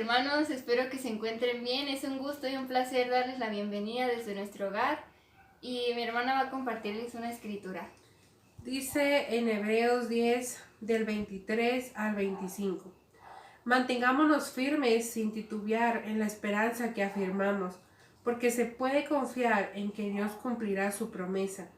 hermanos, espero que se encuentren bien. Es un gusto y un placer darles la bienvenida desde nuestro hogar y mi hermana va a compartirles una escritura. Dice en Hebreos 10 del 23 al 25: Mantengámonos firmes sin titubear en la esperanza que afirmamos, porque se puede confiar en que Dios cumplirá su promesa.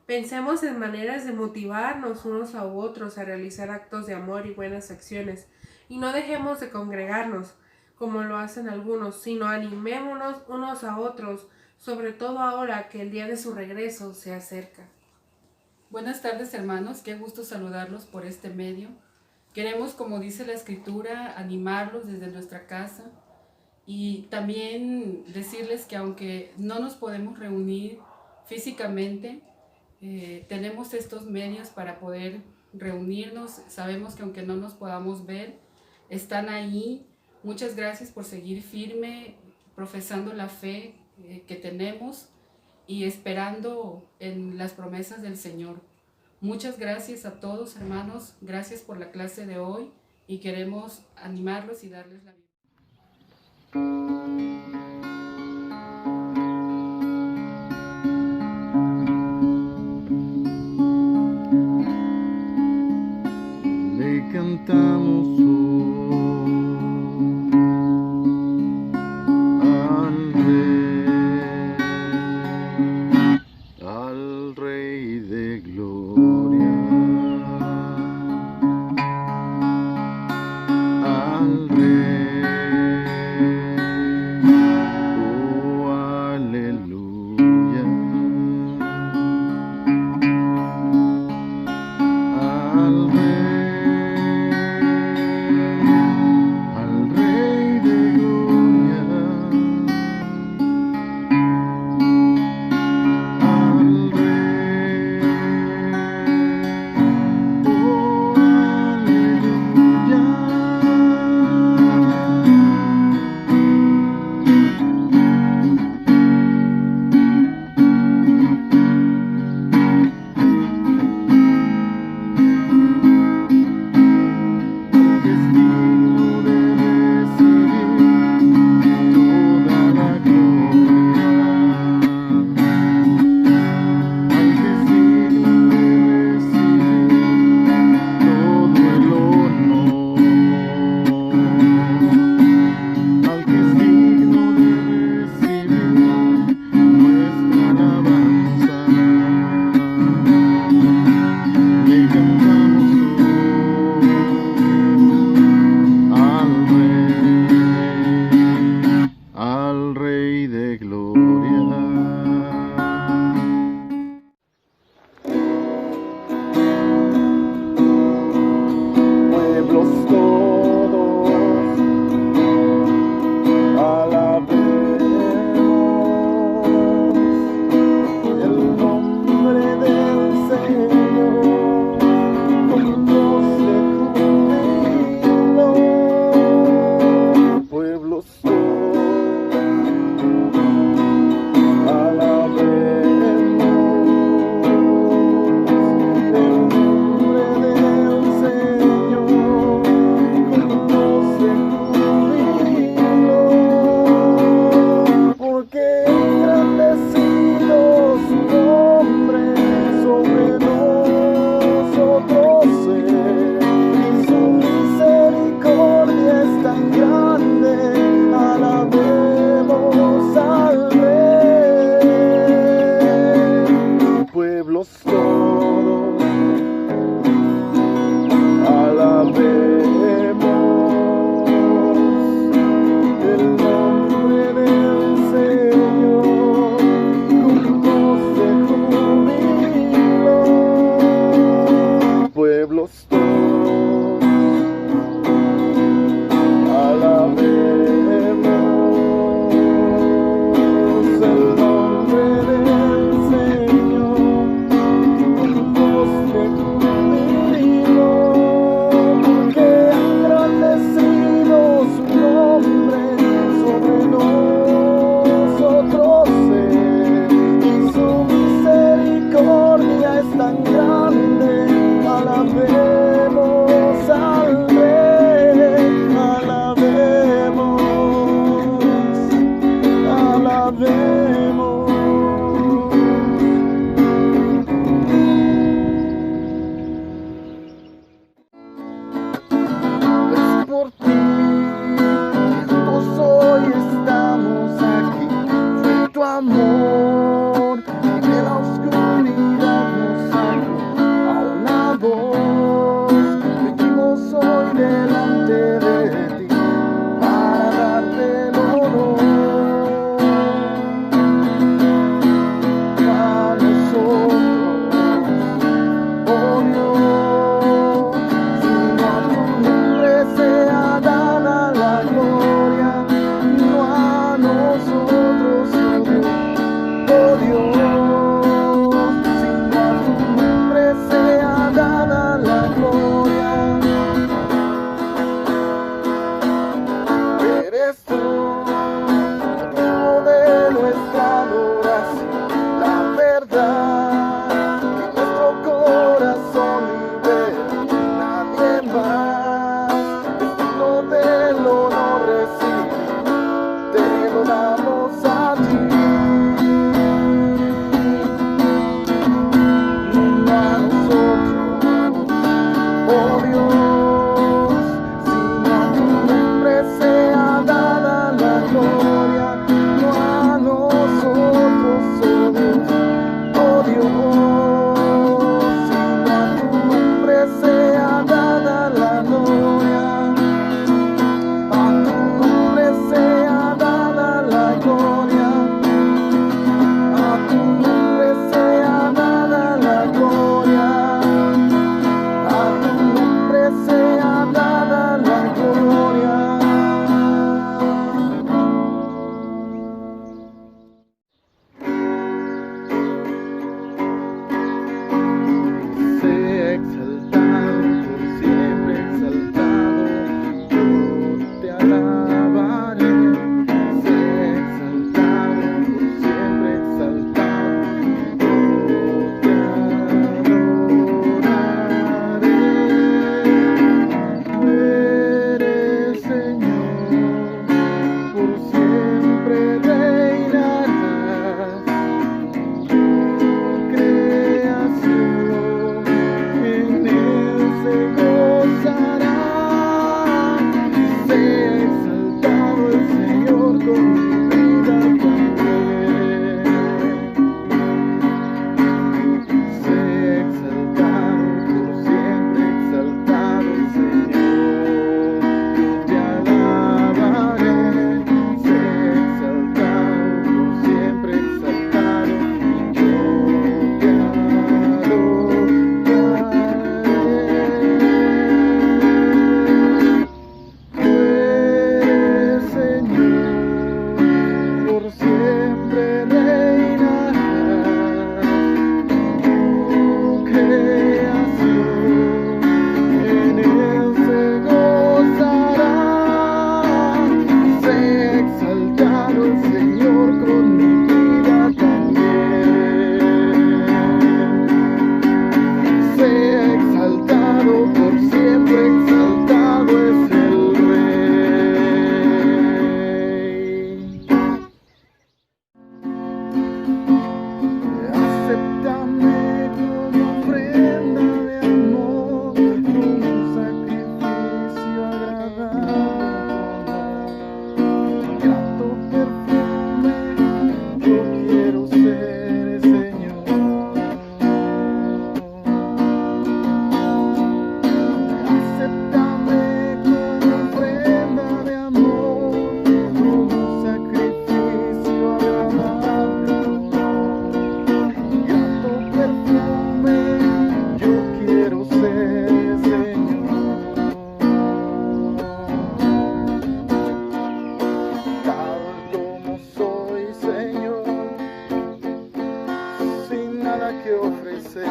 Pensemos en maneras de motivarnos unos a otros a realizar actos de amor y buenas acciones, y no dejemos de congregarnos, como lo hacen algunos, sino animémonos unos a otros, sobre todo ahora que el día de su regreso se acerca. Buenas tardes, hermanos, qué gusto saludarlos por este medio. Queremos, como dice la Escritura, animarlos desde nuestra casa y también decirles que aunque no nos podemos reunir físicamente, tenemos estos medios para poder reunirnos. Sabemos que aunque no nos podamos ver, están ahí. Muchas gracias por seguir firme, profesando la fe que tenemos y esperando en las promesas del Señor. Muchas gracias a todos, hermanos. Gracias por la clase de hoy y queremos animarlos y darles la bienvenida. Le cantamos al Rey de Gloria, al Rey, oh aleluya, al Rey de Gloria. Alabemos al Rey, alabemos.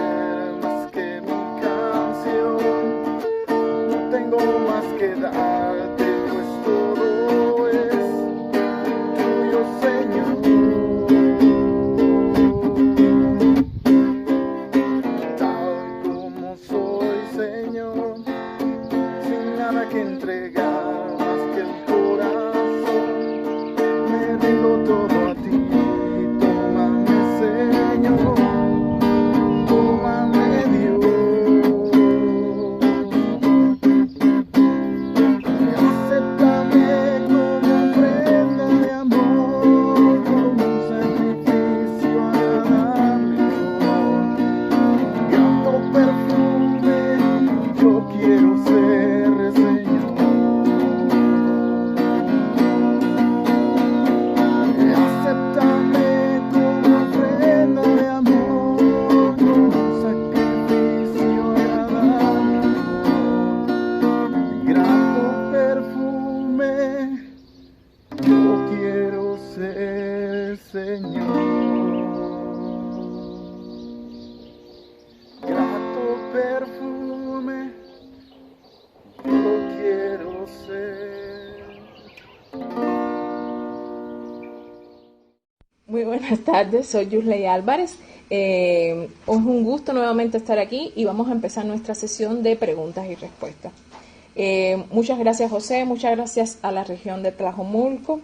ser más que mi canción. No tengo más que darte, pues todo es tuyo, Señor. Tal como soy, Señor, sin nada que entregar más que el corazón, me rindo todo a ti. Tómame, Señor, tómame, Dios. Acéptame como ofrenda de amor, como un sacrificio agradable. Grato perfume, yo quiero ser, Señor. Acéptame como ofrenda de amor, como un sacrificio agradable. Grato perfume, yo quiero ser, Señor. Grato perfume, yo quiero ser. Muy buenas tardes, soy Yusley Álvarez. Es un gusto nuevamente estar aquí y vamos a empezar nuestra sesión de preguntas y respuestas. Muchas gracias, José, muchas gracias a la región de Tlajomulco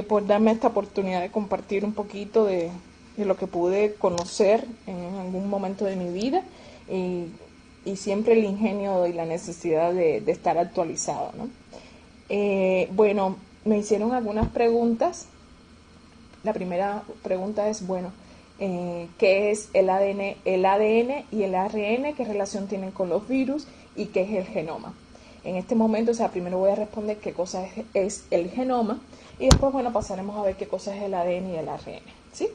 por darme esta oportunidad de compartir un poquito de lo que pude conocer en algún momento de mi vida y siempre el ingenio y la necesidad de estar actualizado, ¿no? Bueno, me hicieron algunas preguntas. La primera pregunta es, bueno, ¿qué es el ADN y el ARN? ¿Qué relación tienen con los virus? ¿Y qué es el genoma? En este momento, primero voy a responder qué cosa es el genoma y después, bueno, pasaremos a ver qué cosa es el ADN y el ARN, ¿sí?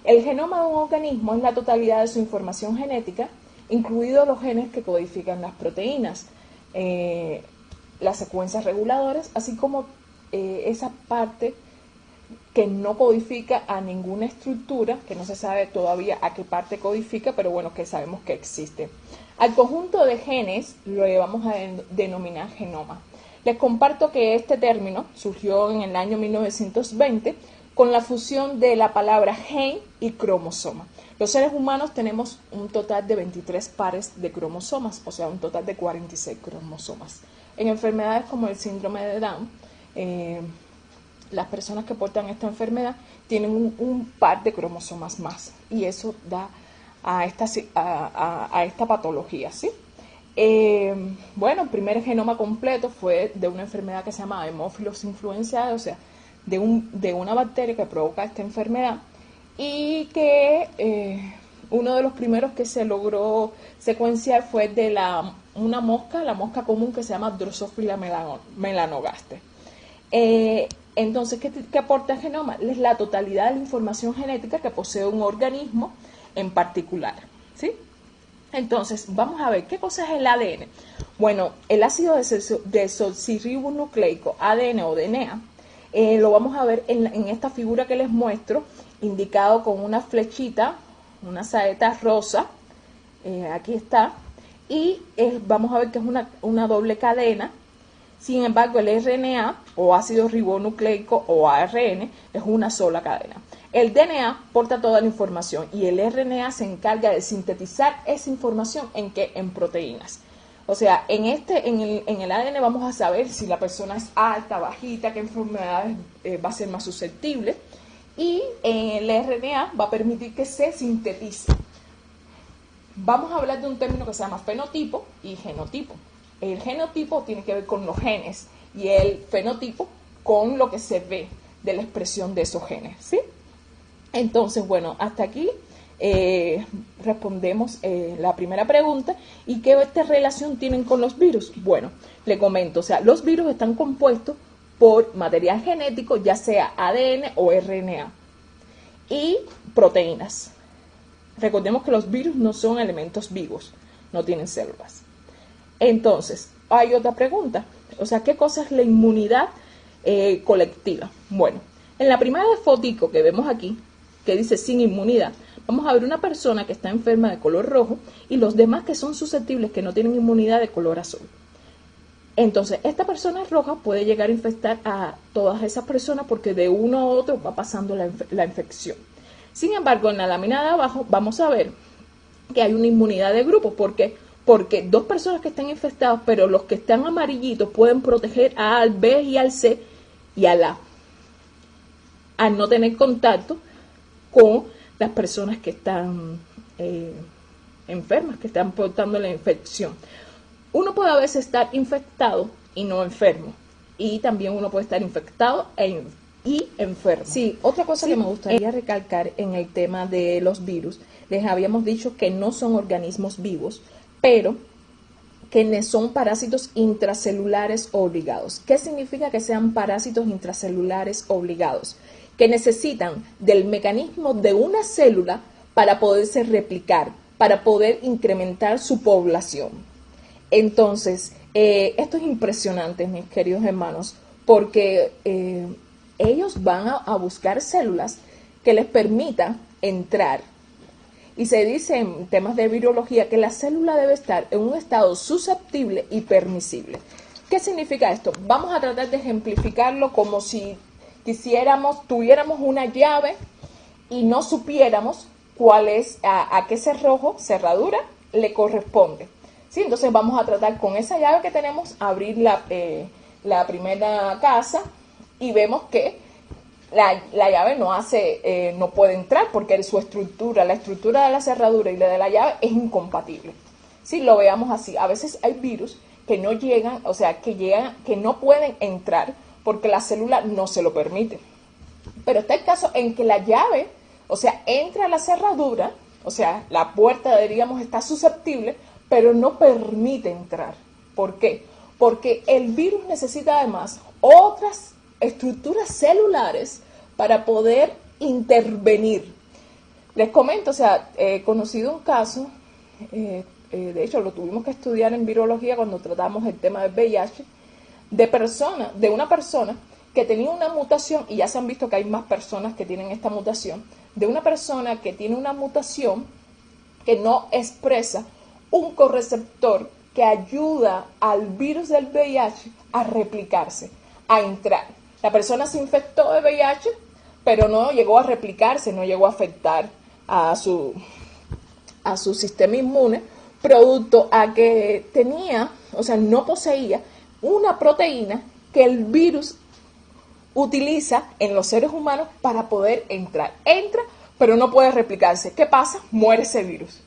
El genoma de un organismo es la totalidad de su información genética, incluidos los genes que codifican las proteínas, las secuencias reguladoras, así como esa parte que no codifica a ninguna estructura, que no se sabe todavía a qué parte codifica, pero bueno, que sabemos que existe. Al conjunto de genes lo vamos a denominar genoma. Les comparto que este término surgió en el año 1920 con la fusión de la palabra gen y cromosoma. Los seres humanos tenemos un total de 23 pares de cromosomas, o sea, un total de 46 cromosomas. En enfermedades como el síndrome de Down, las personas que portan esta enfermedad tienen un par de cromosomas más y eso da a esta patología, ¿sí? Bueno, el primer genoma completo fue de una enfermedad que se llama Haemophilus influenzae, o sea, de una bacteria que provoca esta enfermedad y que uno de los primeros que se logró secuenciar fue de una mosca, la mosca común que se llama Drosophila melanogaster. Entonces, ¿qué aporta el genoma? Es la totalidad de la información genética que posee un organismo en particular, ¿sí? Entonces, vamos a ver, ¿qué cosa es el ADN? Bueno, el ácido desoxirribonucleico, ADN o DNA, lo vamos a ver en esta figura que les muestro, indicado con una flechita, una saeta rosa, aquí está, y vamos a ver que es una doble cadena. Sin embargo, el RNA o ácido ribonucleico o ARN es una sola cadena. El DNA porta toda la información y el RNA se encarga de sintetizar esa información en proteínas. O sea, en el ADN vamos a saber si la persona es alta, bajita, qué enfermedades va a ser más susceptible. Y en el RNA va a permitir que se sintetice. Vamos a hablar de un término que se llama fenotipo y genotipo. El genotipo tiene que ver con los genes y el fenotipo con lo que se ve de la expresión de esos genes, ¿sí? Entonces, bueno, hasta aquí respondemos la primera pregunta. ¿Y qué relación tienen con los virus? Bueno, le comento, o sea, los virus están compuestos por material genético, ya sea ADN o RNA, y proteínas. Recordemos que los virus no son elementos vivos, no tienen células. Entonces, hay otra pregunta, o sea, ¿qué cosa es la inmunidad colectiva? Bueno, en la primera fotico que vemos aquí, que dice sin inmunidad, Vamos a ver una persona que está enferma de color rojo y los demás que son susceptibles, que no tienen inmunidad, de color azul. Entonces, esta persona roja puede llegar a infectar a todas esas personas porque de uno a otro va pasando la infección. Sin embargo, en la lámina de abajo vamos a ver que hay una inmunidad de grupo. ¿Por qué? Porque dos personas que están infectadas, pero los que están amarillitos pueden proteger al B y al C y al A, al no tener contacto con las personas que están enfermas, que están portando la infección. Uno puede a veces estar infectado y no enfermo, y también uno puede estar infectado y enfermo. Sí, otra cosa que me gustaría recalcar en el tema de los virus, les habíamos dicho que no son organismos vivos, pero que son parásitos intracelulares obligados. ¿Qué significa que sean parásitos intracelulares obligados? Que necesitan del mecanismo de una célula para poderse replicar, para poder incrementar su población. Entonces, esto es impresionante, mis queridos hermanos, porque ellos van a buscar células que les permitan entrar. Y se dice en temas de virología que la célula debe estar en un estado susceptible y permisible. ¿Qué significa esto? Vamos a tratar de ejemplificarlo como si tuviéramos una llave y no supiéramos cuál es, a qué cerradura le corresponde. ¿Sí? Entonces vamos a tratar con esa llave que tenemos, abrir la primera casa y vemos que la llave no puede entrar porque la estructura de la cerradura y la de la llave es incompatible. Si lo veamos así, a veces hay virus que no llegan, o sea, que no pueden entrar porque la célula no se lo permite. Pero está el caso en que la llave, o sea, entra a la cerradura, o sea, la puerta, diríamos, está susceptible, pero no permite entrar. ¿Por qué? Porque el virus necesita además otras estructuras celulares para poder intervenir. Les comento, o sea, he conocido un caso, de hecho lo tuvimos que estudiar en virología cuando tratamos el tema del VIH, de una persona que tenía una mutación, y ya se han visto que hay más personas que tienen esta mutación, de una persona que tiene una mutación que no expresa un correceptor que ayuda al virus del VIH a replicarse, a entrar. La persona se infectó de VIH, pero no llegó a replicarse, no llegó a afectar a su sistema inmune, producto a que tenía, o sea, no poseía una proteína que el virus utiliza en los seres humanos para poder entrar. Entra, pero no puede replicarse. ¿Qué pasa? Muere ese virus.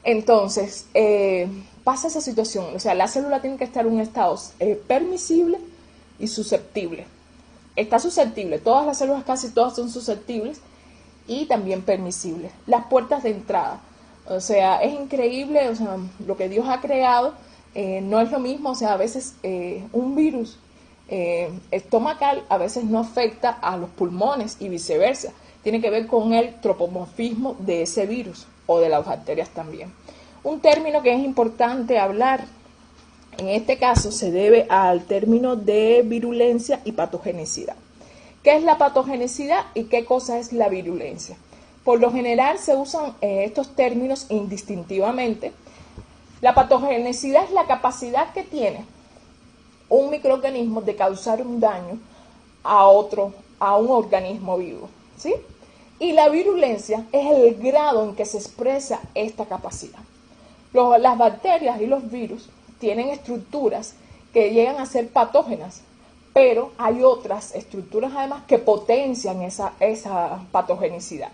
Entonces, pasa esa situación. O sea, la célula tiene que estar en un estado permisible y susceptible. Está susceptible. Todas las células, casi todas, son susceptibles y también permisibles. Las puertas de entrada. O sea, es increíble, o sea, lo que Dios ha creado no es lo mismo. O sea, a veces un virus estomacal a veces no afecta a los pulmones y viceversa. Tiene que ver con el tropomorfismo de ese virus o de las bacterias también. Un término que es importante hablar en este caso se debe al término de virulencia y patogenicidad. ¿Qué es la patogenicidad y qué cosa es la virulencia? Por lo general se usan estos términos indistintivamente. La patogenicidad es la capacidad que tiene un microorganismo de causar un daño a un organismo vivo, ¿sí? Y la virulencia es el grado en que se expresa esta capacidad. Las bacterias y los virus tienen estructuras que llegan a ser patógenas, pero hay otras estructuras además que potencian esa patogenicidad.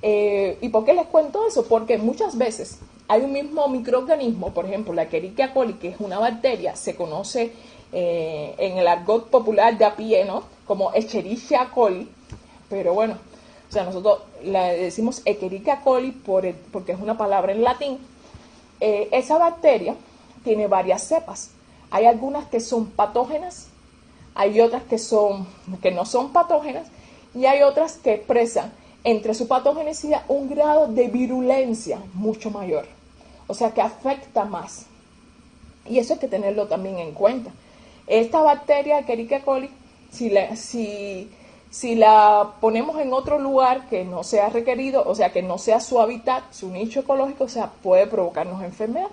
¿Y por qué les cuento eso? Porque muchas veces hay un mismo microorganismo, por ejemplo, la Escherichia coli, que es una bacteria, se conoce en el argot popular de a pie, ¿no?, como Escherichia coli, pero bueno, o sea, nosotros le decimos Escherichia coli porque es una palabra en latín. Esa bacteria tiene varias cepas. Hay algunas que son patógenas, hay otras que no son patógenas, y hay otras que expresan entre su patogenicidad un grado de virulencia mucho mayor, o sea que afecta más, y eso hay que tenerlo también en cuenta. Esta bacteria Escherichia coli, si Si la ponemos en otro lugar que no sea requerido, o sea, que no sea su hábitat, su nicho ecológico, o sea, puede provocarnos enfermedad.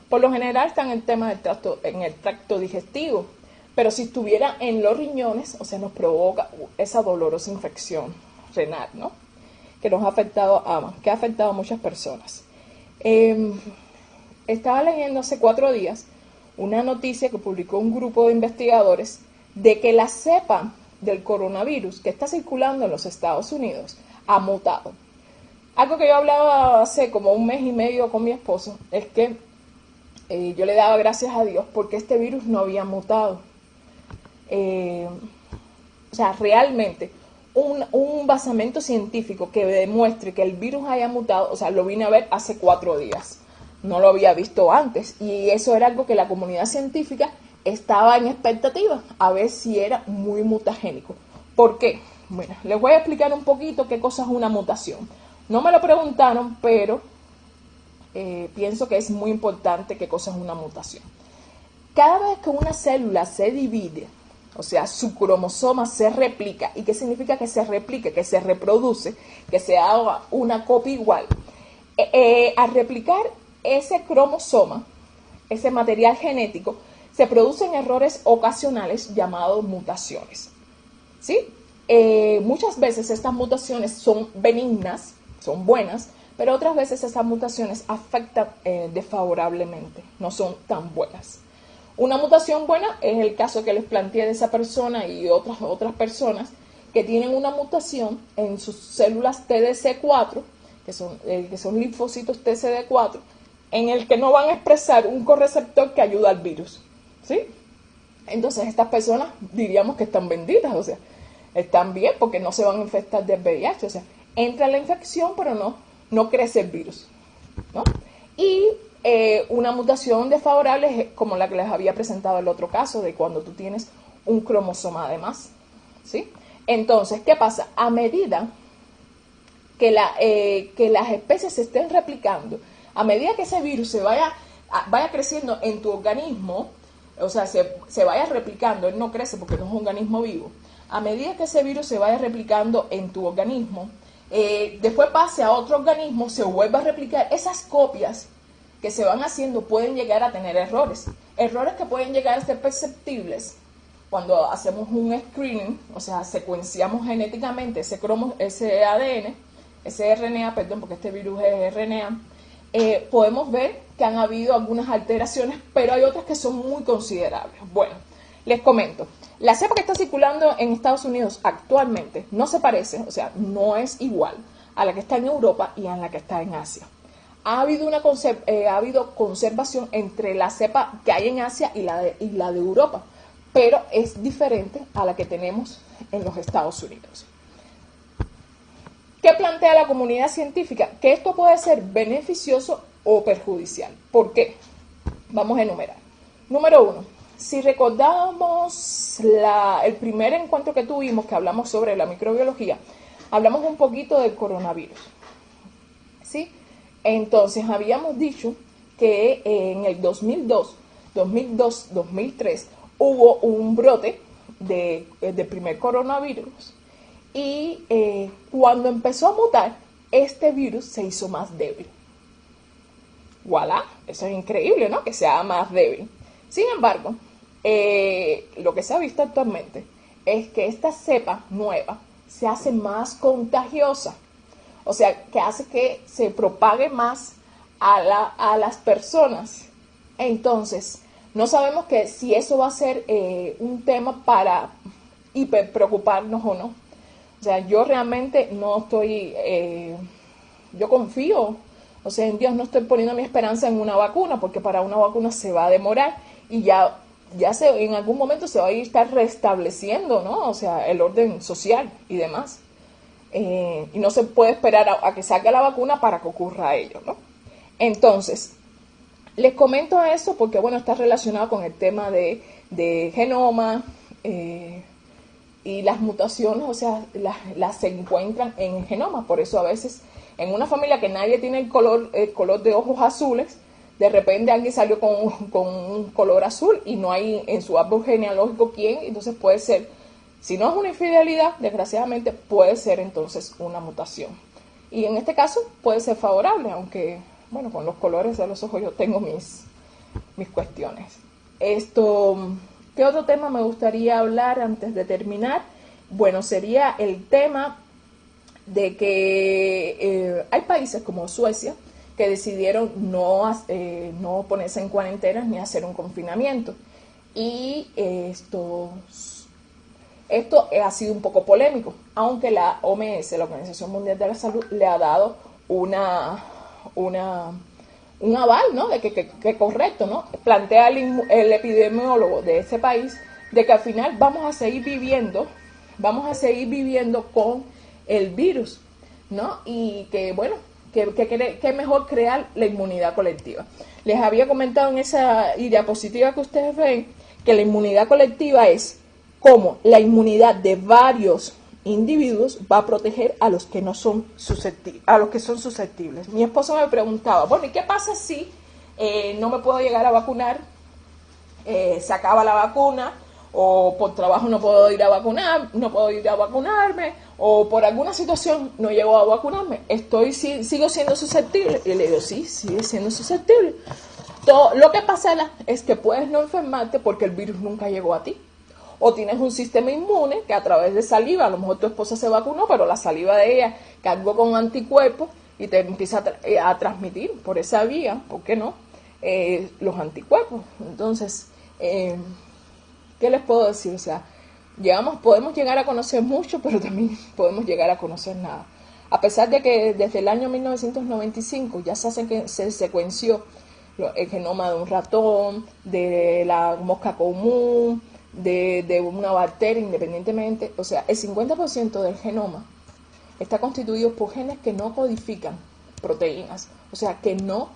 Por lo general está en el tema del en el tracto digestivo, pero si estuviera en los riñones, o sea, nos provoca esa dolorosa infección renal, ¿no? Que nos ha afectado que ha afectado a muchas personas. Estaba leyendo hace 4 días una noticia que publicó un grupo de investigadores de que la cepa del coronavirus que está circulando en los Estados Unidos ha mutado. Algo que yo hablaba hace como 1 mes y medio con mi esposo es que yo le daba gracias a Dios porque este virus no había mutado. O sea, realmente un basamento científico que demuestre que el virus haya mutado, o sea, lo vine a ver hace 4 días. No lo había visto antes y eso era algo que la comunidad científica estaba en expectativa a ver si era muy mutagénico. ¿Por qué? Bueno, les voy a explicar un poquito qué cosa es una mutación. No me lo preguntaron, pero pienso que es muy importante qué cosa es una mutación. Cada vez que una célula se divide, o sea, su cromosoma se replica. ¿Y qué significa que se replique? Que se reproduce, que se haga una copia igual. Al replicar ese cromosoma, ese material genético, se producen errores ocasionales llamados mutaciones. ¿Sí? Muchas veces estas mutaciones son benignas, son buenas, pero otras veces esas mutaciones afectan desfavorablemente, no son tan buenas. Una mutación buena es el caso que les planteé de esa persona y otras personas que tienen una mutación en sus células TDC4, que son linfocitos TCD4, en el que no van a expresar un correceptor que ayuda al virus. ¿Sí? Entonces estas personas diríamos que están benditas, o sea, están bien porque no se van a infectar del VIH, o sea, entra la infección pero no crece el virus, ¿no? Y una mutación desfavorable es como la que les había presentado el otro caso de cuando tú tienes un cromosoma de más, ¿sí? Entonces, ¿qué pasa? A medida que las especies se estén replicando, a medida que ese virus se vaya creciendo en tu organismo, o sea, se vaya replicando, él no crece porque no es un organismo vivo, a medida que ese virus se vaya replicando en tu organismo, después pase a otro organismo, se vuelva a replicar, esas copias que se van haciendo pueden llegar a tener errores que pueden llegar a ser perceptibles cuando hacemos un screening, o sea, secuenciamos genéticamente ese ADN, ese RNA, perdón, porque este virus es RNA, podemos ver que han habido algunas alteraciones, pero hay otras que son muy considerables. Bueno, les comento, la cepa que está circulando en Estados Unidos actualmente no se parece, o sea, no es igual a la que está en Europa y a la que está en Asia. Ha habido conservación entre la cepa que hay en Asia y la de Europa, pero es diferente a la que tenemos en los Estados Unidos. ¿Qué plantea la comunidad científica? Que esto puede ser beneficioso o perjudicial. ¿Por qué? Vamos a enumerar. Número 1. Si recordamos el primer encuentro que tuvimos, que hablamos sobre la microbiología, hablamos un poquito del coronavirus. ¿Sí? Entonces, habíamos dicho que en el 2003, hubo un brote del primer coronavirus y cuando empezó a mutar, este virus se hizo más débil. ¡Voilà! Eso es increíble, ¿no? Que sea más débil. Sin embargo, lo que se ha visto actualmente es que esta cepa nueva se hace más contagiosa. O sea, que hace que se propague más a las personas. Entonces, no sabemos que si eso va a ser un tema para preocuparnos o no. O sea, yo realmente no estoy, yo confío, o sea, en Dios, no estoy poniendo mi esperanza en una vacuna, porque para una vacuna se va a demorar y ya en algún momento se va a estar restableciendo, ¿no? O sea, el orden social y demás. Y no se puede esperar a que salga la vacuna para que ocurra ello, ¿no? Entonces, les comento eso porque, bueno, está relacionado con el tema de genoma y las mutaciones, o sea, las se encuentran en el genoma. Por eso a veces en una familia que nadie tiene el color de ojos azules, de repente alguien salió con un color azul y no hay en su árbol genealógico quién, entonces puede ser Si no es una infidelidad, desgraciadamente puede ser entonces una mutación. Y en este caso puede ser favorable, aunque, bueno, con los colores de los ojos yo tengo mis cuestiones. ¿Qué otro tema me gustaría hablar antes de terminar? Bueno, sería el tema de que hay países como Suecia que decidieron no ponerse en cuarentena ni hacer un confinamiento. Y esto ha sido un poco polémico, aunque la OMS, la Organización Mundial de la Salud, le ha dado un aval, ¿no? De que correcto, ¿no? Plantea el epidemiólogo de ese país de que al final vamos a seguir viviendo con el virus, ¿no? Y que, bueno, que mejor crear la inmunidad colectiva. Les había comentado en esa diapositiva que ustedes ven que la inmunidad colectiva es como la inmunidad de varios individuos va a proteger a los que no son susceptibles, a los que son susceptibles. Mi esposo me preguntaba, bueno, ¿y qué pasa si no me puedo llegar a vacunar? Se acaba la vacuna, o por trabajo no puedo ir a vacunarme, o por alguna situación no llego a vacunarme, sigo siendo susceptible. Y le digo, sí, sigue siendo susceptible. Lo que pasa es que puedes no enfermarte porque el virus nunca llegó a ti. O tienes un sistema inmune que a través de saliva, a lo mejor tu esposa se vacunó, pero la saliva de ella cargó con anticuerpos y te empieza a transmitir por esa vía, ¿por qué no? Los anticuerpos. Entonces, ¿qué les puedo decir? O sea, podemos llegar a conocer mucho, pero también podemos llegar a conocer nada. A pesar de que desde el año 1995 ya se secuenció el genoma de un ratón, de la mosca común, de una bacteria, independientemente, o sea, el 50% del genoma está constituido por genes que no codifican proteínas, o sea, que no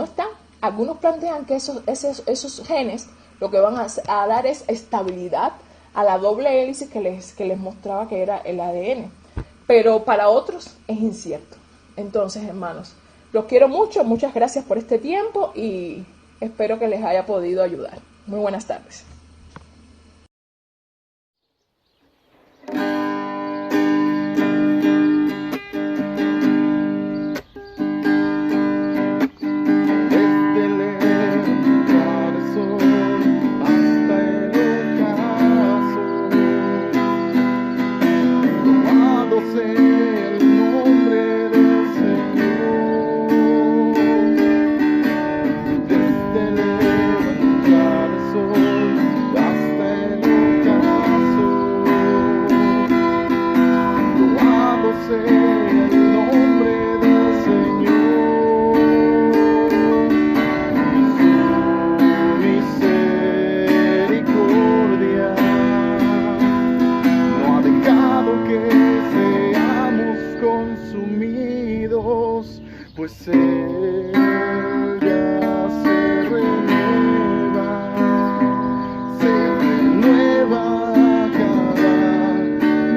están. Algunos plantean que esos genes lo que van a dar es estabilidad a la doble hélice que les mostraba que era el ADN, pero para otros es incierto. Entonces, hermanos, los quiero mucho, muchas gracias por este tiempo y espero que les haya podido ayudar. Muy buenas tardes. Pues Él ya se renueva cada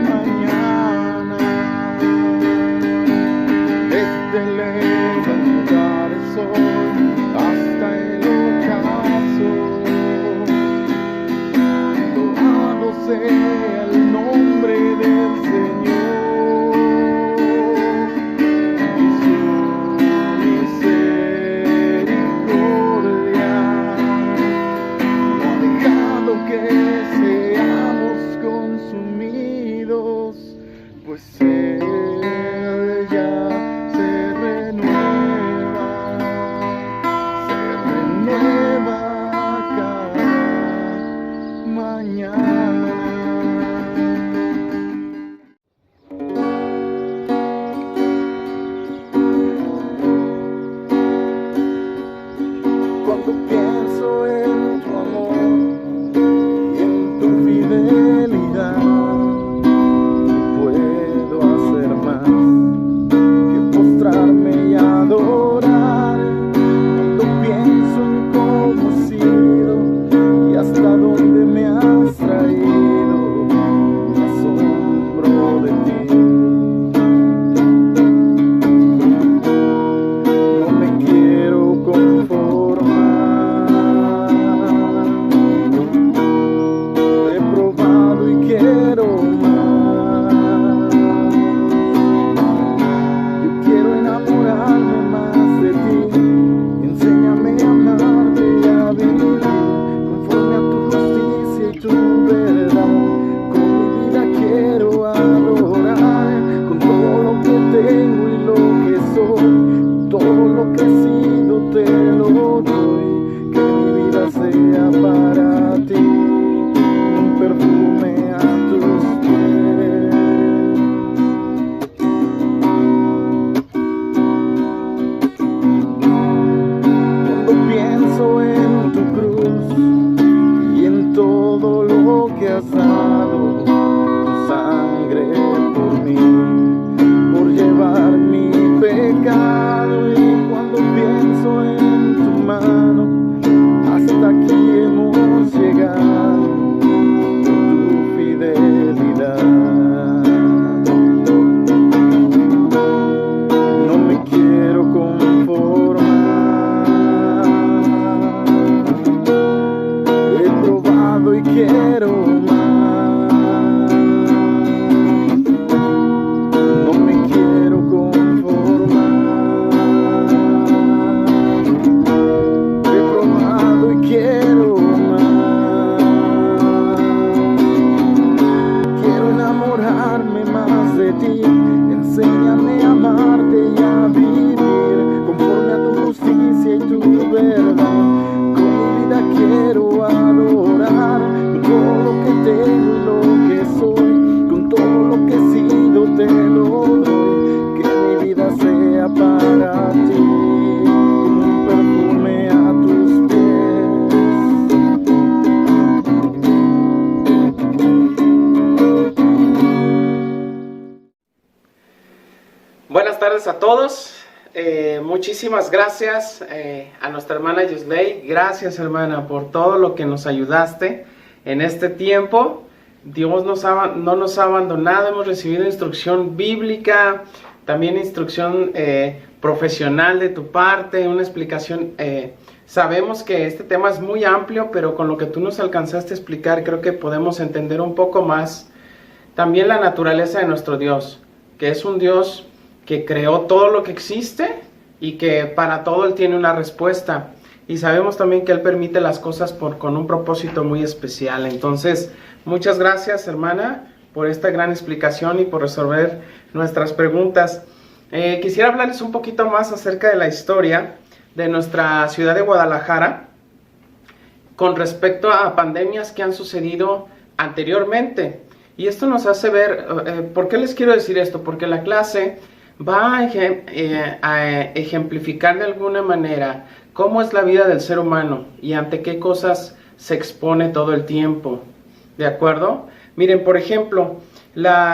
mañana. Desde el levantar el sol hasta el ocaso, loado sea el nombre del Señor. Pues Él ya se renueva cada mañana. Cuando pienso en tu amor y en tu fidelidad, y adorar. Cuando pienso en cómo he sido y hasta dónde me has traído, me asombro de ti. No me quiero conformar. pienso en tu cruz y en todo lo que has dado, tu sangre por mí, por llevar mi pecado. Y cuando pienso en tu mano, hasta aquí hemos llegado, tu fidelidad. No me quiero conformar, he probado y quiero más. No me quiero conformar, he probado y quiero más. Quiero enamorarme más de ti, enséñame a amarte y a vivir conforme a tu justicia y tu verdad. Con mi vida quiero adorar, con todo lo que tengo y lo que soy, con todo lo que he sido te lo doy. Que mi vida sea para ti, como un perfume a tus Buenas tardes a todos. Muchísimas gracias a nuestra hermana Yusley. Gracias, hermana, por todo lo que nos ayudaste en este tiempo. Dios no nos ha abandonado. Hemos recibido instrucción bíblica, también instrucción profesional de tu parte, una explicación. Sabemos que este tema es muy amplio, pero con lo que tú nos alcanzaste a explicar, creo que podemos entender un poco más también la naturaleza de nuestro Dios, que es un Dios que creó todo lo que existe y que para todo Él tiene una respuesta. Y sabemos también que Él permite las cosas con un propósito muy especial. Entonces, muchas gracias, hermana, por esta gran explicación y por resolver nuestras preguntas. Quisiera hablarles un poquito más acerca de la historia de nuestra ciudad de Guadalajara con respecto a pandemias que han sucedido anteriormente. Y esto nos hace ver, ¿por qué les quiero decir esto? Porque la clase va a ejemplificar de alguna manera cómo es la vida del ser humano y ante qué cosas se expone todo el tiempo. ¿De acuerdo? Miren, por ejemplo,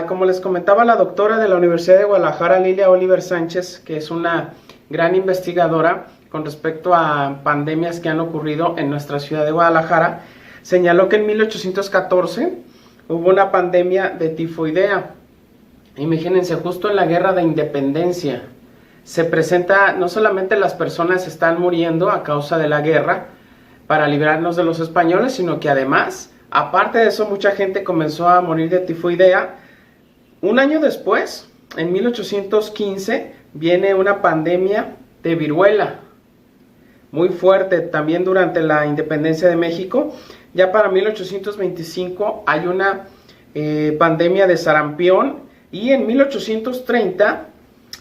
como les comentaba, la doctora de la Universidad de Guadalajara, Lilia Oliver Sánchez, que es una gran investigadora con respecto a pandemias que han ocurrido en nuestra ciudad de Guadalajara, señaló que en 1814 hubo una pandemia de tifoidea. Imagínense, justo en la guerra de independencia se presenta, no solamente las personas están muriendo a causa de la guerra para librarnos de los españoles, sino que además, aparte de eso, mucha gente comenzó a morir de tifoidea. Un año después, en 1815, viene una pandemia de viruela, muy fuerte, también durante la independencia de México. Ya para 1825 hay una pandemia de sarampión. Y en 1830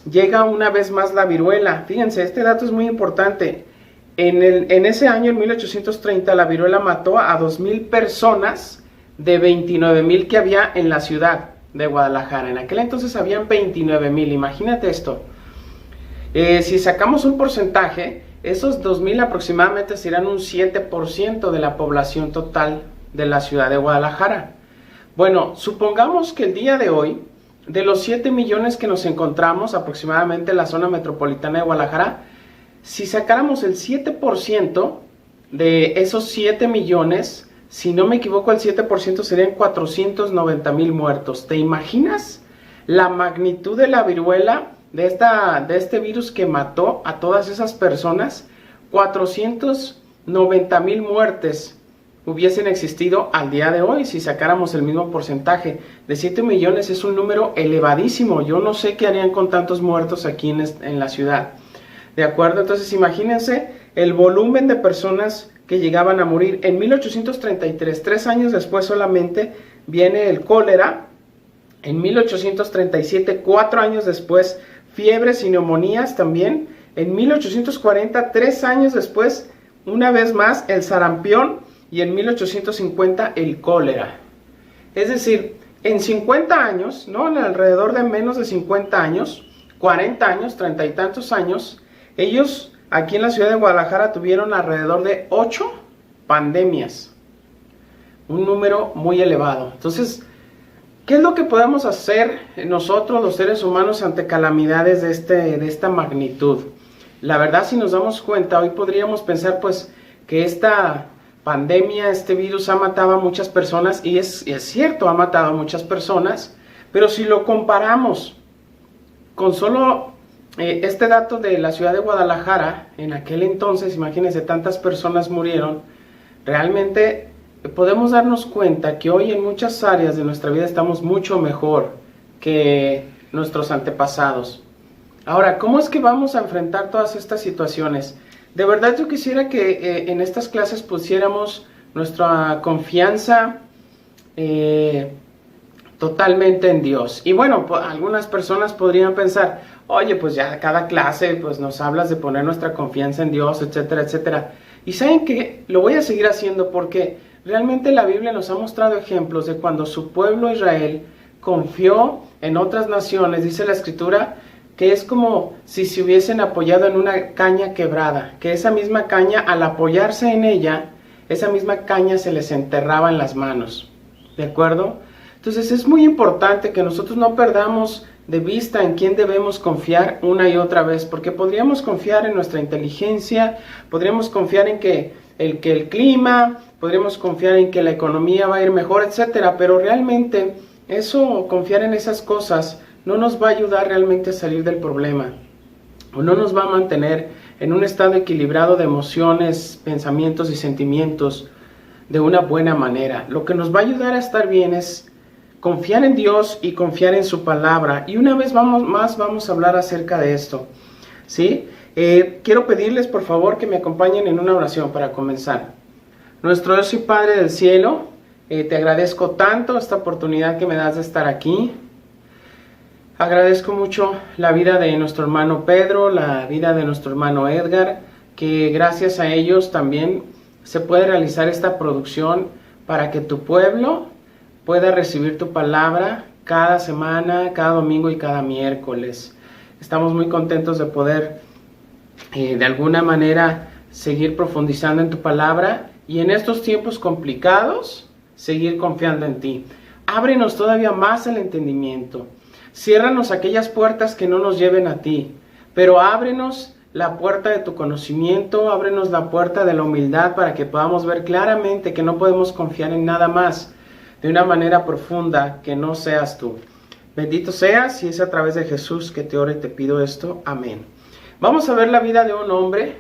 llega una vez más la viruela. Fíjense, este dato es muy importante. En ese año, en 1830, la viruela mató a 2,000 personas de 29,000 que había en la ciudad de Guadalajara. En aquel entonces habían 29,000, imagínate esto. Si sacamos un porcentaje, esos 2,000 aproximadamente serán un 7% de la población total de la ciudad de Guadalajara. Bueno, supongamos que el día de hoy, de los 7 millones que nos encontramos aproximadamente en la zona metropolitana de Guadalajara, si sacáramos el 7% de esos 7 millones, si no me equivoco, el 7% serían 490,000 muertos. ¿Te imaginas la magnitud de la viruela, de este virus que mató a todas esas personas? 490,000 muertes hubiesen existido al día de hoy si sacáramos el mismo porcentaje. De 7 millones es un número elevadísimo. Yo no sé qué harían con tantos muertos aquí en la ciudad. ¿De acuerdo? Entonces imagínense el volumen de personas que llegaban a morir. En 1833, 3 años después solamente, viene el cólera. En 1837, 4 años después, fiebres y neumonías también. En 1840, 3 años después, una vez más, el sarampión. Y en 1850 el cólera. Es decir, en 50 años, ¿no? En alrededor de menos de 50 años, 40 años, 30 y tantos años, ellos aquí en la ciudad de Guadalajara tuvieron alrededor de 8 pandemias. Un número muy elevado. Entonces, ¿qué es lo que podemos hacer nosotros los seres humanos ante calamidades de esta magnitud? La verdad, si nos damos cuenta, hoy podríamos pensar pues que esta pandemia, este virus ha matado a muchas personas, y es cierto, ha matado a muchas personas, pero si lo comparamos con solo este dato de la ciudad de Guadalajara, en aquel entonces, imagínense, tantas personas murieron, realmente podemos darnos cuenta que hoy en muchas áreas de nuestra vida estamos mucho mejor que nuestros antepasados. Ahora, ¿cómo es que vamos a enfrentar todas estas situaciones? De verdad yo quisiera que en estas clases pusiéramos nuestra confianza totalmente en Dios. Y bueno, algunas personas podrían pensar, oye, pues ya cada clase pues nos hablas de poner nuestra confianza en Dios, etcétera, etcétera. Y ¿saben qué? Lo voy a seguir haciendo porque realmente la Biblia nos ha mostrado ejemplos de cuando su pueblo Israel confió en otras naciones. Dice la Escritura que es como si se hubiesen apoyado en una caña quebrada, que esa misma caña, al apoyarse en ella, esa misma caña se les enterraba en las manos. ¿De acuerdo? Entonces es muy importante que nosotros no perdamos de vista en quién debemos confiar una y otra vez, porque podríamos confiar en nuestra inteligencia, podríamos confiar en que el clima, podríamos confiar en que la economía va a ir mejor, etcétera, pero realmente eso, confiar en esas cosas, no nos va a ayudar realmente a salir del problema, o no nos va a mantener en un estado equilibrado de emociones, pensamientos y sentimientos de una buena manera. Lo que nos va a ayudar a estar bien es confiar en Dios y confiar en su palabra. Y una vez vamos a hablar acerca de esto, ¿sí? Quiero pedirles por favor que me acompañen en una oración para comenzar. Nuestro Dios y Padre del cielo, te agradezco tanto esta oportunidad que me das de estar aquí. Agradezco mucho la vida de nuestro hermano Pedro, la vida de nuestro hermano Edgar, que gracias a ellos también se puede realizar esta producción para que tu pueblo pueda recibir tu palabra cada semana, cada domingo y cada miércoles. Estamos muy contentos de poder de alguna manera seguir profundizando en tu palabra y en estos tiempos complicados seguir confiando en ti. Ábrenos todavía más el entendimiento. Ciérranos aquellas puertas que no nos lleven a ti, pero ábrenos la puerta de tu conocimiento, ábrenos la puerta de la humildad para que podamos ver claramente que no podemos confiar en nada más de una manera profunda que no seas tú. Bendito seas, y es a través de Jesús que te oro y te pido esto. Amén. Vamos a ver la vida de un hombre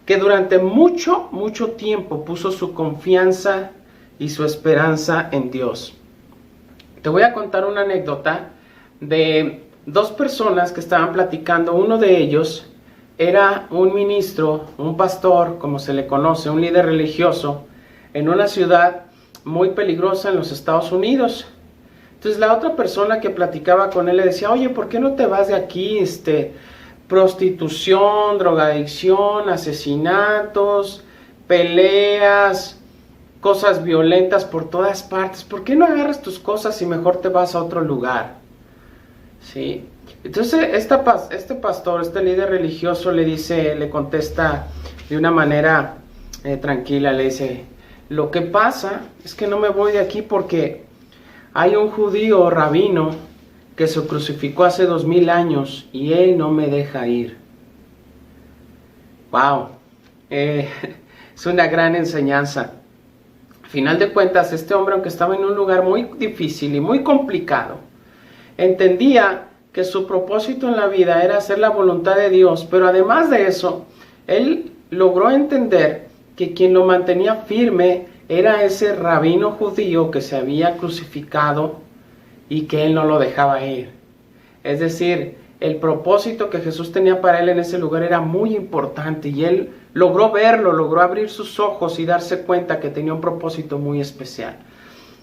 que durante mucho tiempo puso su confianza y su esperanza en Dios. Te voy a contar una anécdota de dos personas que estaban platicando. Uno de ellos era un ministro, un pastor, como se le conoce, un líder religioso, en una ciudad muy peligrosa en los Estados Unidos. Entonces la otra persona que platicaba con él le decía, oye, ¿por qué no te vas de aquí? Prostitución, drogadicción, asesinatos, peleas, cosas violentas por todas partes. ¿Por qué no agarras tus cosas y mejor te vas a otro lugar? ¿Sí? Entonces este pastor, este líder religioso le contesta de una manera tranquila, le dice, lo que pasa es que no me voy de aquí porque hay un judío rabino que se crucificó hace 2000 años y él no me deja ir. Wow, es una gran enseñanza. Al final de cuentas, este hombre, aunque estaba en un lugar muy difícil y muy complicado, entendía que su propósito en la vida era hacer la voluntad de Dios, pero además de eso, él logró entender que quien lo mantenía firme era ese rabino judío que se había crucificado y que él no lo dejaba ir. Es decir, el propósito que Jesús tenía para él en ese lugar era muy importante y él logró verlo, logró abrir sus ojos y darse cuenta que tenía un propósito muy especial.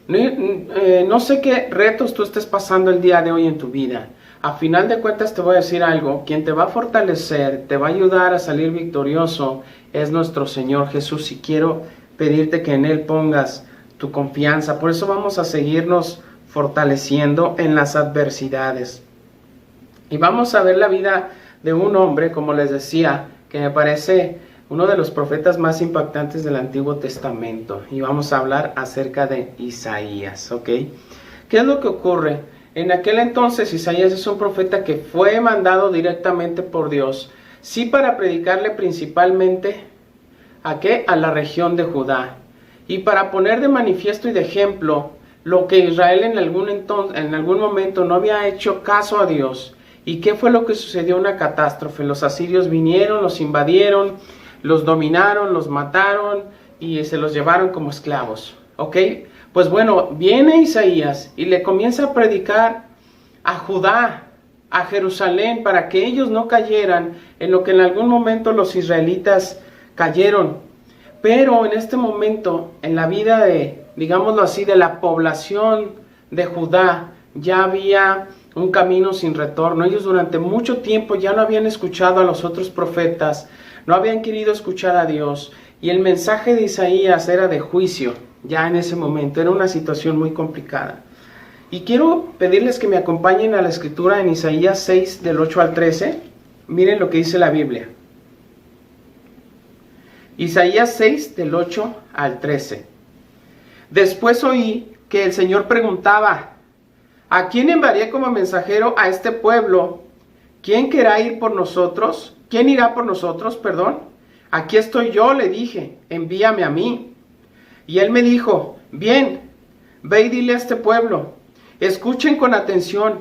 No sé qué retos tú estés pasando el día de hoy en tu vida. A final de cuentas te voy a decir algo, quien te va a fortalecer, te va a ayudar a salir victorioso es nuestro Señor Jesús, y quiero pedirte que en Él pongas tu confianza. Por eso vamos a seguirnos fortaleciendo en las adversidades. Y vamos a ver la vida de un hombre, como les decía, que me parece uno de los profetas más impactantes del Antiguo Testamento. Y vamos a hablar acerca de Isaías, ¿ok? ¿Qué es lo que ocurre? En aquel entonces Isaías es un profeta que fue mandado directamente por Dios, sí, para predicarle principalmente ¿a qué? A la región de Judá. Y para poner de manifiesto y de ejemplo lo que Israel en algún momento no había hecho caso a Dios. ¿Y qué fue lo que sucedió? Una catástrofe. Los asirios vinieron, los invadieron, los dominaron, los mataron y se los llevaron como esclavos. ¿Ok? Pues bueno, viene Isaías y le comienza a predicar a Judá, a Jerusalén, para que ellos no cayeran en lo que en algún momento los israelitas cayeron. Pero en este momento, en la vida de, digámoslo así, de la población de Judá, ya había un camino sin retorno. Ellos durante mucho tiempo ya no habían escuchado a los otros profetas, no habían querido escuchar a Dios, y el mensaje de Isaías era de juicio. Ya en ese momento era una situación muy complicada. Y quiero pedirles que me acompañen a la escritura en Isaías 6 del 8 al 13. Miren lo que dice la Biblia. Isaías 6 del 8 al 13. Después oí que el Señor preguntaba: ¿a quién enviaré como mensajero a este pueblo? ¿Quién querrá ir por nosotros? ¿Quién irá por nosotros? Aquí estoy yo, le dije, envíame a mí. Y él me dijo: bien, ve y dile a este pueblo, escuchen con atención,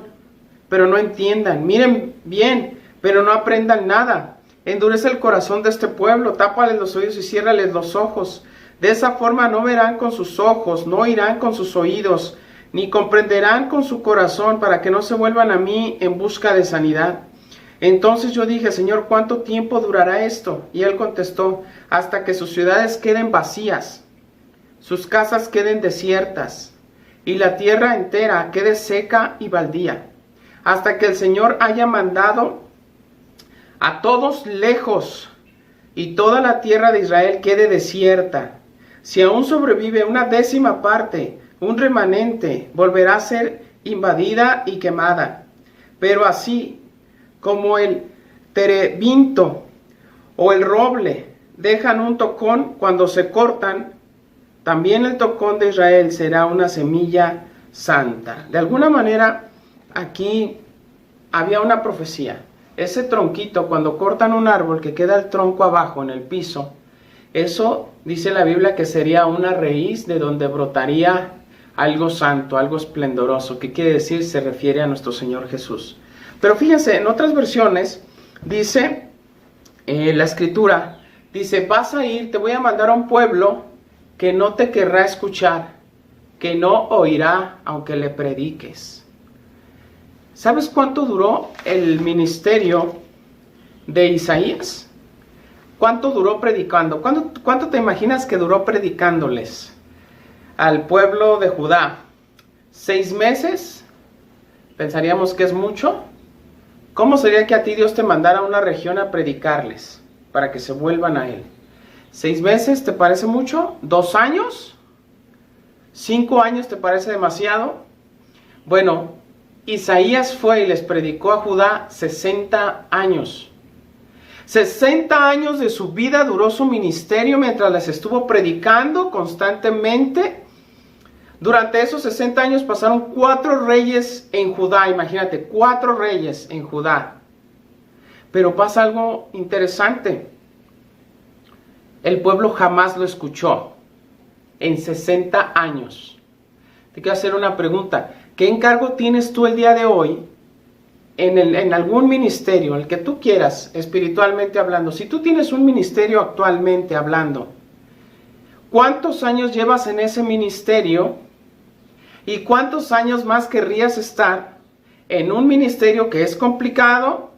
pero no entiendan, miren bien, pero no aprendan nada. Endurece el corazón de este pueblo, tápales los oídos y ciérrales los ojos. De esa forma no verán con sus ojos, no oirán con sus oídos, ni comprenderán con su corazón, para que no se vuelvan a mí en busca de sanidad. Entonces yo dije: Señor, ¿cuánto tiempo durará esto? Y él contestó: hasta que sus ciudades queden vacías, sus casas queden desiertas, y la tierra entera quede seca y baldía, hasta que el Señor haya mandado a todos lejos, y toda la tierra de Israel quede desierta. Si aún sobrevive una décima parte, un remanente, volverá a ser invadida y quemada. Pero así como el terebinto o el roble dejan un tocón cuando se cortan, también el tocón de Israel será una semilla santa. De alguna manera, aquí había una profecía. Ese tronquito, cuando cortan un árbol que queda el tronco abajo en el piso, eso dice la Biblia que sería una raíz de donde brotaría algo santo, algo esplendoroso. ¿Qué quiere decir? Se refiere a nuestro Señor Jesús. Pero fíjense, en otras versiones dice, la escritura, dice: vas a ir, te voy a mandar a un pueblo que no te querrá escuchar, que no oirá aunque le prediques. ¿Sabes cuánto duró el ministerio de Isaías? ¿Cuánto duró predicando? ¿Cuánto te imaginas que duró predicándoles al pueblo de Judá? ¿6 meses? ¿Pensaríamos que es mucho? ¿Cómo sería que a ti Dios te mandara a una región a predicarles para que se vuelvan a Él? ¿6 meses te parece mucho? ¿2 años? ¿5 años te parece demasiado? Bueno, Isaías fue y les predicó a Judá 60 años. 60 años de su vida duró su ministerio mientras les estuvo predicando constantemente. Durante esos 60 años pasaron 4 reyes en Judá. Imagínate, 4 reyes en Judá. Pero pasa algo interesante. El pueblo jamás lo escuchó. En 60 años. Te quiero hacer una pregunta. ¿Qué encargo tienes tú el día de hoy en algún ministerio, el que tú quieras, espiritualmente hablando? Si tú tienes un ministerio actualmente hablando, ¿cuántos años llevas en ese ministerio? ¿Y cuántos años más querrías estar en un ministerio que es complicado?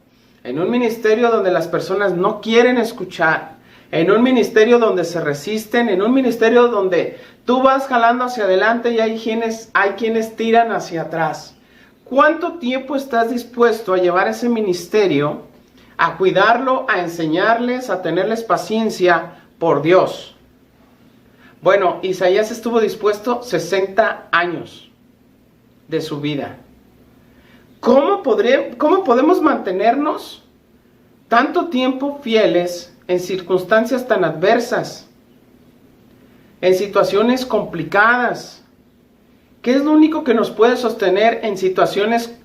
En un ministerio donde las personas no quieren escuchar, en un ministerio donde se resisten, en un ministerio donde tú vas jalando hacia adelante y hay quienes tiran hacia atrás. ¿Cuánto tiempo estás dispuesto a llevar ese ministerio, a cuidarlo, a enseñarles, a tenerles paciencia por Dios? Bueno, Isaías estuvo dispuesto 60 años de su vida. ¿Cómo podemos mantenernos tanto tiempo fieles en circunstancias tan adversas, en situaciones complicadas? ¿Qué es lo único que nos puede sostener en situaciones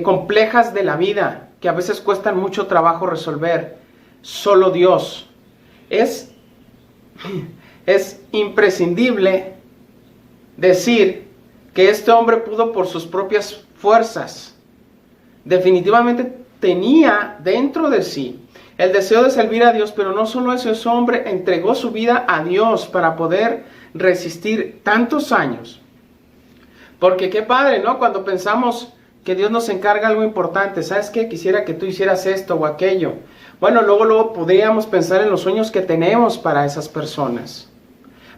complejas de la vida, que a veces cuestan mucho trabajo resolver? Solo Dios. Es imprescindible decir que este hombre pudo por sus propias fuerzas. Definitivamente tenía dentro de sí el deseo de servir a Dios, pero no solo eso, ese hombre entregó su vida a Dios para poder resistir tantos años. Porque qué padre, ¿no? Cuando pensamos que Dios nos encarga algo importante, ¿sabes qué? Quisiera que tú hicieras esto o aquello. Bueno, luego podríamos pensar en los sueños que tenemos para esas personas.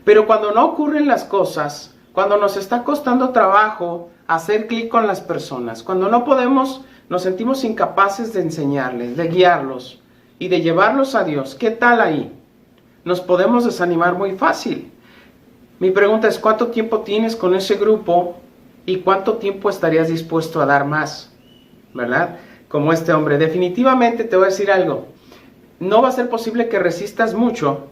Pero cuando no ocurren las cosas, cuando nos está costando trabajo hacer clic con las personas, cuando no podemos, nos sentimos incapaces de enseñarles, de guiarlos y de llevarlos a Dios, ¿qué tal ahí? Nos podemos desanimar muy fácil. Mi pregunta es, ¿cuánto tiempo tienes con ese grupo y cuánto tiempo estarías dispuesto a dar más? ¿Verdad? Como este hombre. Definitivamente te voy a decir algo. No va a ser posible que resistas mucho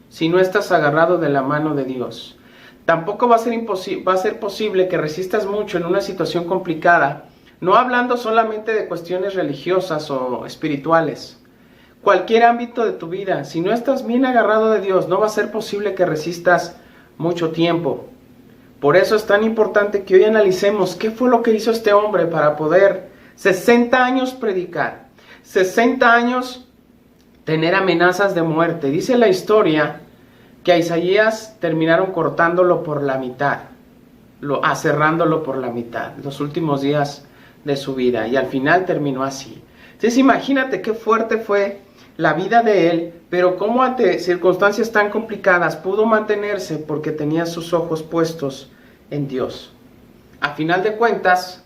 si no estás agarrado de la mano de Dios. Tampoco va a ser posible que resistas mucho en una situación complicada, no hablando solamente de cuestiones religiosas o espirituales. Cualquier ámbito de tu vida, si no estás bien agarrado de Dios, no va a ser posible que resistas mucho tiempo. Por eso es tan importante que hoy analicemos qué fue lo que hizo este hombre para poder 60 años predicar, 60 años tener amenazas de muerte. Dice la historia que a Isaías terminaron cortándolo por la mitad, aserrándolo por la mitad, los últimos días de su vida, y al final terminó así. Entonces imagínate qué fuerte fue la vida de él, pero cómo ante circunstancias tan complicadas pudo mantenerse porque tenía sus ojos puestos en Dios. A final de cuentas,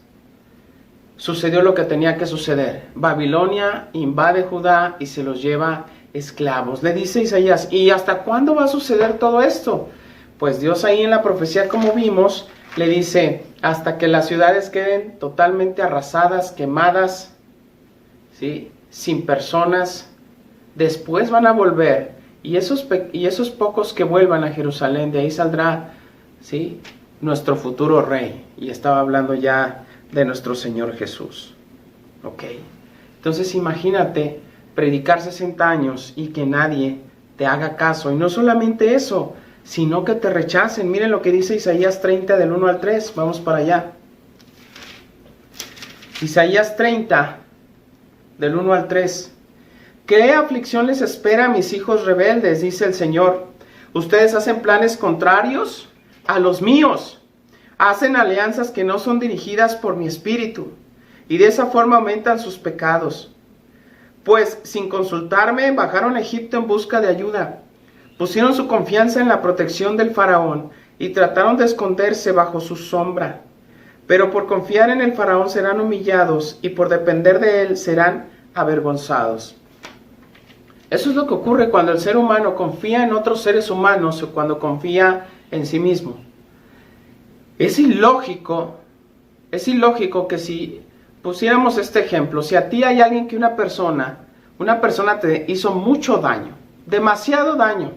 sucedió lo que tenía que suceder. Babilonia invade Judá y se los lleva esclavos. Le dice Isaías, ¿y hasta cuándo va a suceder todo esto? Pues Dios ahí en la profecía, como vimos, le dice, hasta que las ciudades queden totalmente arrasadas, quemadas, ¿sí? Sin personas. Después van a volver, y esos pocos que vuelvan a Jerusalén, de ahí saldrá, ¿sí?, nuestro futuro rey. Y estaba hablando ya de nuestro Señor Jesús. ¿Ok? Entonces imagínate predicar 60 años y que nadie te haga caso. Y no solamente eso, sino que te rechacen. Miren lo que dice Isaías 30 del 1 al 3. Vamos para allá. Isaías 30 del 1 al 3. ¿Qué aflicción les espera a mis hijos rebeldes? Dice el Señor. Ustedes hacen planes contrarios a los míos. Hacen alianzas que no son dirigidas por mi espíritu. Y de esa forma aumentan sus pecados. Pues sin consultarme bajaron a Egipto en busca de ayuda. Pusieron su confianza en la protección del faraón y trataron de esconderse bajo su sombra. Pero por confiar en el faraón serán humillados y por depender de él serán avergonzados. Eso es lo que ocurre cuando el ser humano confía en otros seres humanos o cuando confía en sí mismo. Es ilógico que si pusiéramos este ejemplo, si a ti hay alguien que una persona te hizo mucho daño, demasiado daño,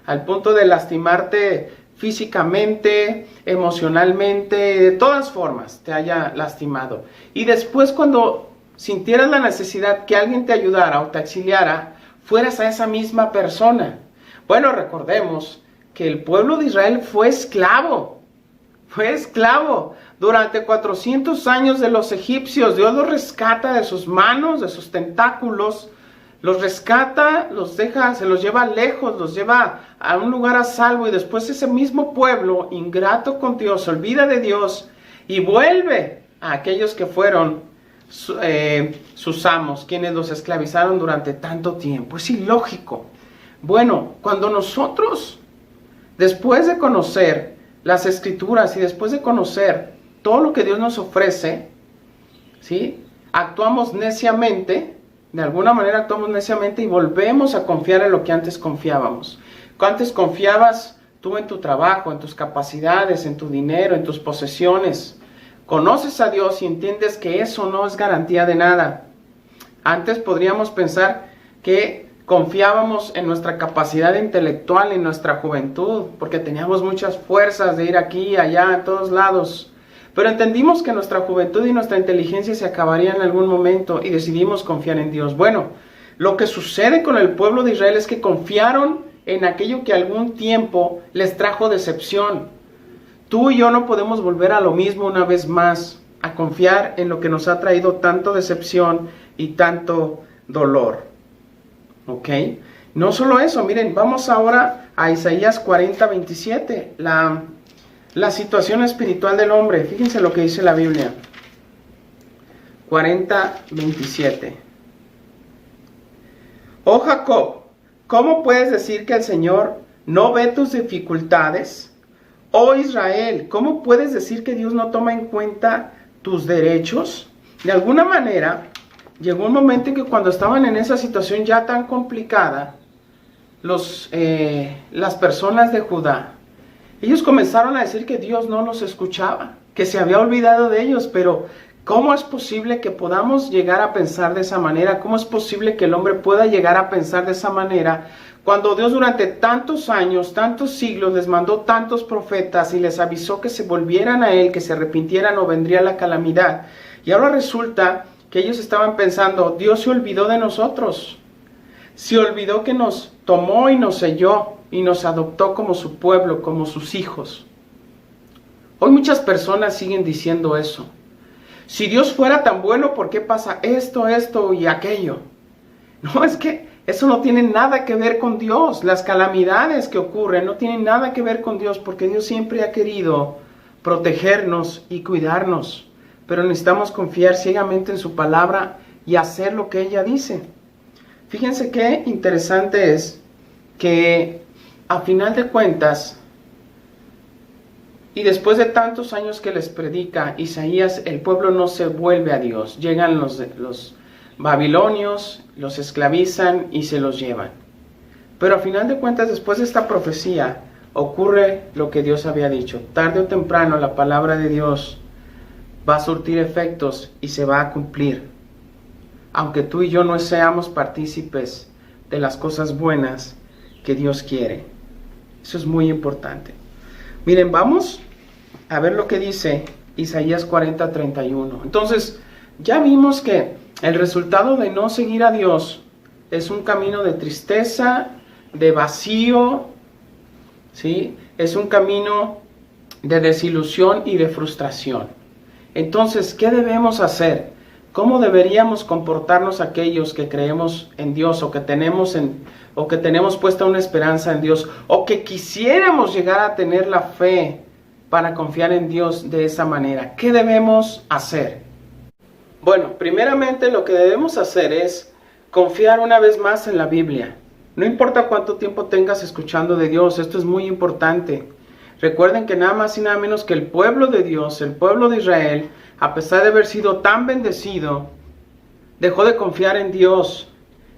al punto de lastimarte físicamente, emocionalmente, de todas formas te haya lastimado. Y después cuando sintieras la necesidad que alguien te ayudara o te auxiliara, fueras a esa misma persona. Bueno, recordemos que el pueblo de Israel fue esclavo durante 400 años de los egipcios. Dios los rescata de sus manos, de sus tentáculos, los rescata, se los lleva lejos, los lleva a un lugar a salvo, y después ese mismo pueblo, ingrato con Dios, se olvida de Dios y vuelve a aquellos que fueron sus amos, quienes los esclavizaron durante tanto tiempo. Es ilógico. Bueno, cuando nosotros, después de conocer las Escrituras y después de conocer todo lo que Dios nos ofrece, ¿sí?, actuamos neciamente, de alguna manera actuamos neciamente y volvemos a confiar en lo que antes confiábamos. Antes confiabas tú en tu trabajo, en tus capacidades, en tu dinero, en tus posesiones. Conoces a Dios y entiendes que eso no es garantía de nada. Antes podríamos pensar que confiábamos en nuestra capacidad intelectual, en nuestra juventud, porque teníamos muchas fuerzas de ir aquí, allá, a todos lados. Pero entendimos que nuestra juventud y nuestra inteligencia se acabarían en algún momento y decidimos confiar en Dios. Bueno, lo que sucede con el pueblo de Israel es que confiaron en aquello que algún tiempo les trajo decepción. Tú y yo no podemos volver a lo mismo una vez más, a confiar en lo que nos ha traído tanto decepción y tanto dolor. ¿Ok? No solo eso, miren, vamos ahora a Isaías 40:27, la situación espiritual del hombre. Fíjense lo que dice la Biblia. 40:27. Oh Jacob, ¿cómo puedes decir que el Señor no ve tus dificultades? Oh Israel, ¿cómo puedes decir que Dios no toma en cuenta tus derechos? De alguna manera, llegó un momento en que cuando estaban en esa situación ya tan complicada, las personas de Judá, ellos comenzaron a decir que Dios no los escuchaba, que se había olvidado de ellos. Pero ¿cómo es posible que podamos llegar a pensar de esa manera? ¿Cómo es posible que el hombre pueda llegar a pensar de esa manera cuando Dios durante tantos años, tantos siglos les mandó tantos profetas y les avisó que se volvieran a Él, que se arrepintieran o vendría la calamidad? Y ahora resulta que ellos estaban pensando, Dios se olvidó de nosotros, se olvidó que nos tomó y nos selló y nos adoptó como su pueblo, como sus hijos. Hoy muchas personas siguen diciendo eso. Si Dios fuera tan bueno, ¿por qué pasa esto y aquello? No, es que eso no tiene nada que ver con Dios. Las calamidades que ocurren no tienen nada que ver con Dios, porque Dios siempre ha querido protegernos y cuidarnos. Pero necesitamos confiar ciegamente en su palabra y hacer lo que ella dice. Fíjense qué interesante es que a final de cuentas, y después de tantos años que les predica Isaías, el pueblo no se vuelve a Dios. Llegan los babilonios, los esclavizan y se los llevan. Pero a final de cuentas, después de esta profecía, ocurre lo que Dios había dicho. Tarde o temprano la palabra de Dios va a surtir efectos y se va a cumplir. Aunque tú y yo no seamos partícipes de las cosas buenas que Dios quiere. Eso es muy importante. Miren, vamos a ver lo que dice Isaías 40:31. Entonces, ya vimos que el resultado de no seguir a Dios es un camino de tristeza, de vacío, ¿sí? Es un camino de desilusión y de frustración. Entonces, ¿qué debemos hacer? ¿Cómo deberíamos comportarnos aquellos que creemos en Dios o que tenemos puesta una esperanza en Dios o que quisiéramos llegar a tener la fe para confiar en Dios de esa manera? ¿Qué debemos hacer? Bueno, primeramente lo que debemos hacer es confiar una vez más en la Biblia. No importa cuánto tiempo tengas escuchando de Dios, esto es muy importante. Recuerden que nada más y nada menos que el pueblo de Dios, el pueblo de Israel, a pesar de haber sido tan bendecido, dejó de confiar en Dios.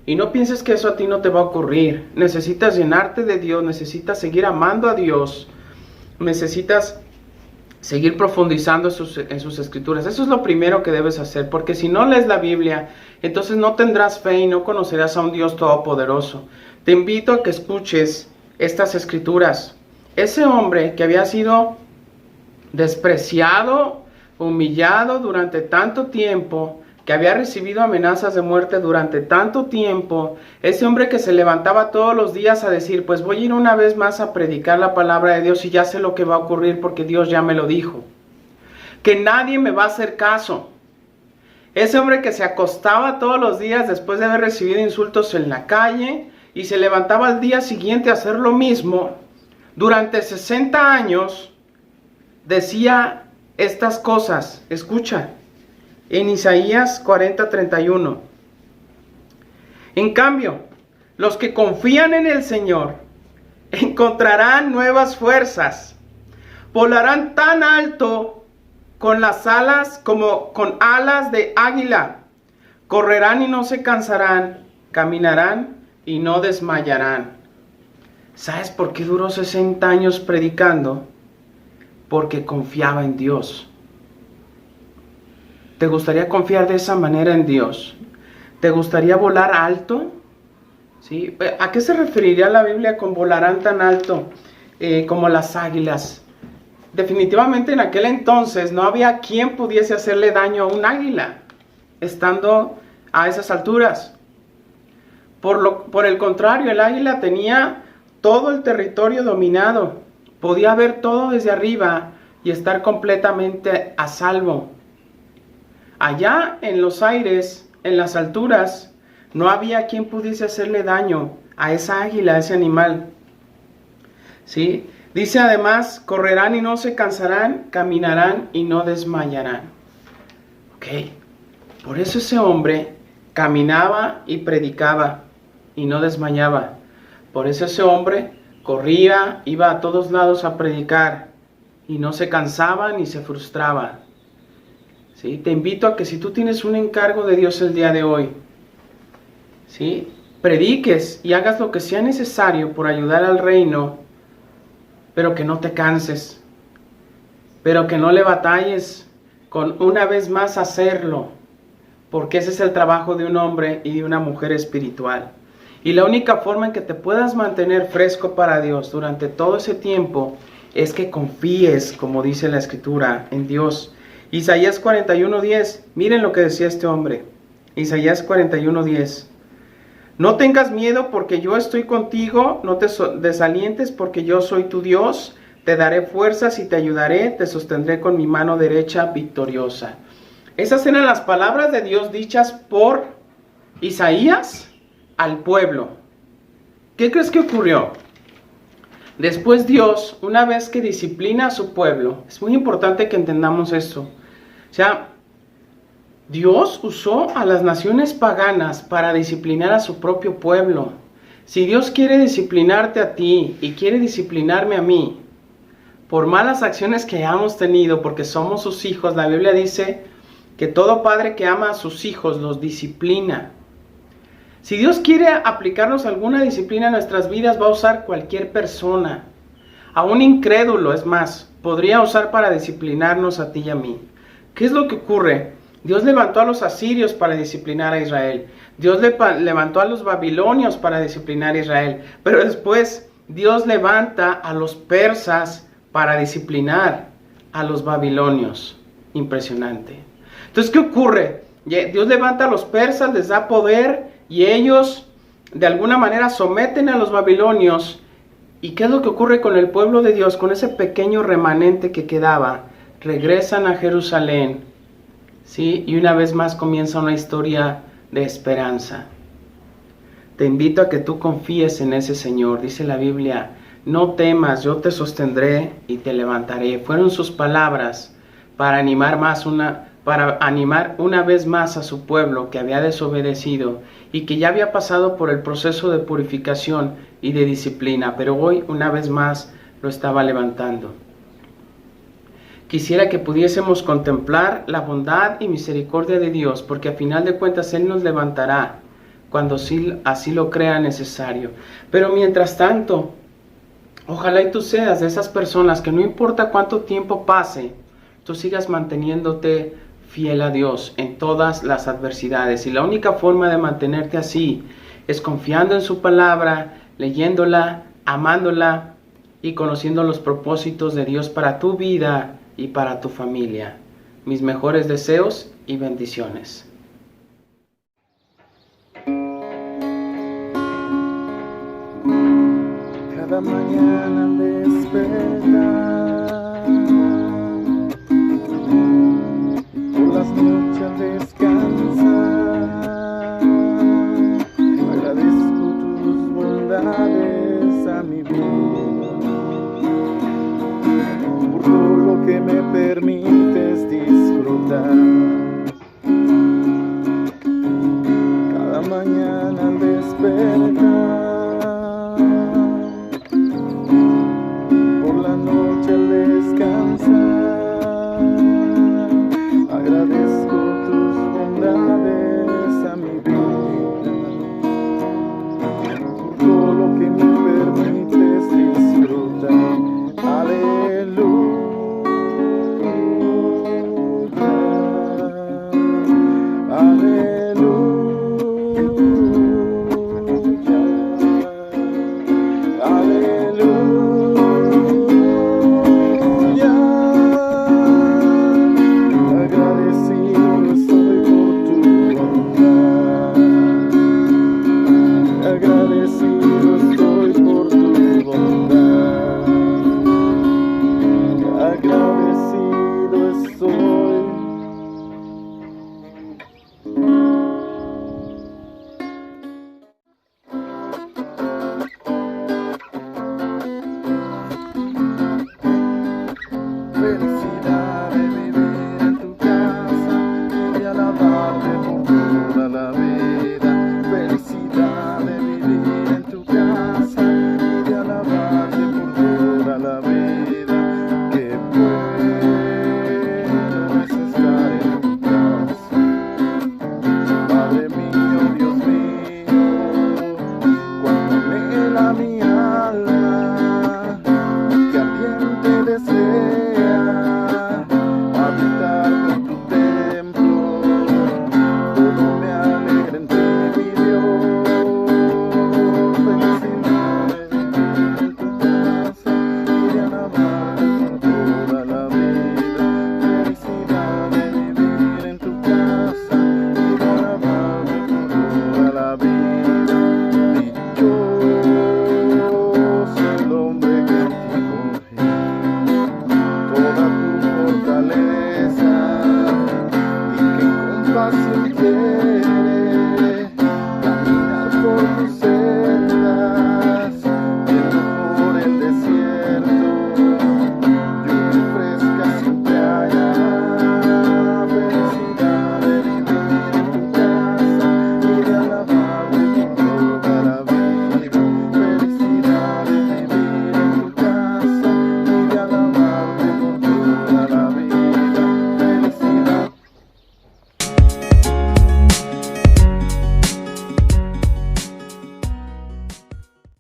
Y no pienses que eso a ti no te va a ocurrir. Necesitas llenarte de Dios, necesitas seguir amando a Dios, necesitas seguir profundizando en sus escrituras. Eso es lo primero que debes hacer, porque si no lees la Biblia, entonces no tendrás fe y no conocerás a un Dios todopoderoso. Te invito a que escuches estas escrituras. Ese hombre que había sido despreciado, humillado durante tanto tiempo, que había recibido amenazas de muerte durante tanto tiempo, ese hombre que se levantaba todos los días a decir, pues voy a ir una vez más a predicar la palabra de Dios y ya sé lo que va a ocurrir porque Dios ya me lo dijo, que nadie me va a hacer caso. Ese hombre que se acostaba todos los días después de haber recibido insultos en la calle y se levantaba al día siguiente a hacer lo mismo, durante 60 años decía estas cosas. Escucha, en Isaías 40:31. En cambio, los que confían en el Señor encontrarán nuevas fuerzas, volarán tan alto con las alas como con alas de águila, correrán y no se cansarán, caminarán y no desmayarán. ¿Sabes por qué duró 60 años predicando? Porque confiaba en Dios. ¿Te gustaría confiar de esa manera en Dios? ¿Te gustaría volar alto? ¿Sí? ¿A qué se referiría la Biblia con volarán tan alto como las águilas? Definitivamente en aquel entonces no había quien pudiese hacerle daño a un águila, estando a esas alturas. Por el contrario, el águila tenía todo el territorio dominado, podía ver todo desde arriba y estar completamente a salvo. Allá en los aires, en las alturas, no había quien pudiese hacerle daño a esa águila, a ese animal. ¿Sí? Dice además, correrán y no se cansarán, caminarán y no desmayarán. Ok, por eso ese hombre caminaba y predicaba y no desmayaba. Por eso ese hombre corría, iba a todos lados a predicar y no se cansaba ni se frustraba. ¿Sí? Te invito a que si tú tienes un encargo de Dios el día de hoy, ¿sí?, prediques y hagas lo que sea necesario por ayudar al reino, pero que no te canses, pero que no le batalles con una vez más hacerlo, porque ese es el trabajo de un hombre y de una mujer espiritual. Y la única forma en que te puedas mantener fresco para Dios durante todo ese tiempo es que confíes, como dice la Escritura, en Dios. Isaías 41:10, miren lo que decía este hombre. Isaías 41:10. No tengas miedo porque yo estoy contigo, no te desalientes porque yo soy tu Dios, te daré fuerzas y te ayudaré, te sostendré con mi mano derecha victoriosa. Esas eran las palabras de Dios dichas por Isaías al pueblo. ¿Qué crees que ocurrió? Después Dios, una vez que disciplina a su pueblo, es muy importante que entendamos esto. O sea, Dios usó a las naciones paganas para disciplinar a su propio pueblo. Si Dios quiere disciplinarte a ti y quiere disciplinarme a mí, por malas acciones que hayamos tenido, porque somos sus hijos, la Biblia dice que todo padre que ama a sus hijos los disciplina. Si Dios quiere aplicarnos alguna disciplina en nuestras vidas, va a usar cualquier persona. A un incrédulo, es más, podría usar para disciplinarnos a ti y a mí. ¿Qué es lo que ocurre? Dios levantó a los asirios para disciplinar a Israel. Dios levantó a los babilonios para disciplinar a Israel. Pero después Dios levanta a los persas para disciplinar a los babilonios. Impresionante. Entonces, ¿qué ocurre? Dios levanta a los persas, les da poder y ellos de alguna manera someten a los babilonios. ¿Y qué es lo que ocurre con el pueblo de Dios? Con ese pequeño remanente que quedaba. Regresan a Jerusalén. ¿Sí? Y una vez más comienza una historia de esperanza. Te invito a que tú confíes en ese Señor. Dice la Biblia, no temas, yo te sostendré y te levantaré. Fueron sus palabras para animar una vez más a su pueblo que había desobedecido y que ya había pasado por el proceso de purificación y de disciplina, pero hoy una vez más lo estaba levantando. Quisiera que pudiésemos contemplar la bondad y misericordia de Dios, porque a final de cuentas Él nos levantará cuando así lo crea necesario. Pero mientras tanto, ojalá y tú seas de esas personas que no importa cuánto tiempo pase, tú sigas manteniéndote fiel a Dios en todas las adversidades. Y la única forma de mantenerte así es confiando en su palabra, leyéndola, amándola y conociendo los propósitos de Dios para tu vida y para tu familia. Mis mejores deseos y bendiciones. Cada mañana al despertar, por las noches al descansar, agradezco tus bondades a mi vida, por todo lo que me permites disfrutar. Cada mañana al despertar, por la noche al descansar, agradezco tus bondades a mi vida, por todo lo que me